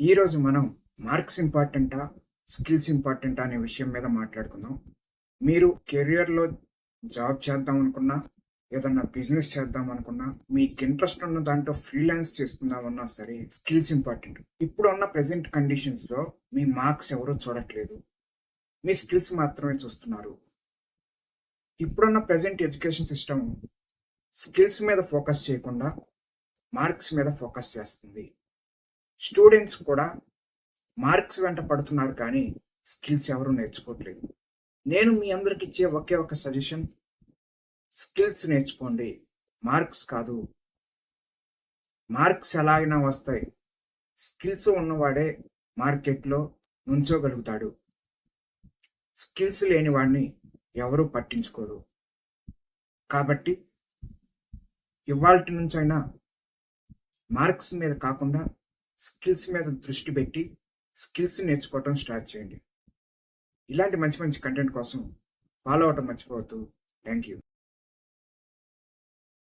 ఈరోజు మనం marks ఇంపార్టెంటా? Skills ఇంపార్టెంటా? అనే విషయం మీద మాట్లాడుకుందాం. మీరు కెరియర్‌లో జాబ్ చేద్దాం అనుకున్నా, ఏదన్నా బిజినెస్ చేద్దాం అనుకున్నా, మీకు ఇంట్రెస్ట్ ఉన్న దాంట్లో ఫ్రీలాన్స్ చేసుకుందామన్నా సరే స్కిల్స్ ఇంపార్టెంట్. ఇప్పుడున్న ప్రెజెంట్ కండిషన్స్‌లో మీ మార్క్స్ ఎవరు చూడట్లేదు. మీ స్కిల్స్ మాత్రమే చూస్తున్నారు. ఇప్పుడున్న ప్రెజెంట్ ఎడ్యుకేషన్ సిస్టమ్ స్కిల్స్ మీద ఫోకస్ చేయకుండా మార్క్స్ మీద ఫోకస్ చేస్తుంది. స్టూడెంట్స్ కూడా మార్క్స్ వెంట పడుతున్నారు కానీ స్కిల్స్ ఎవరు నేర్చుకోవట్లేదు. నేను మీ అందరికి ఇచ్చే ఒకే ఒక సజెషన్, స్కిల్స్ నేర్చుకోండి. మార్క్స్ కాదు. మార్క్స్ ఎలా అయినా వస్తాయి. స్కిల్స్ ఉన్నవాడే మార్కెట్‌లో నుంచోగలుగుతాడు. స్కిల్స్ లేని వాడిని ఎవరు పట్టించుకోరు. కాబట్టి ఇవాల్టి నుంచైనా మార్క్స్ మీద కాకుండా స్కిల్స్ మీద దృష్టి పెట్టి స్కిల్స్ నేర్చుకోవటం స్టార్ట్ చేయండి. ఇలాంటి మంచి మంచి కంటెంట్ కోసం ఫాలో అవ్వటం మర్చిపోవద్దు. Thank you.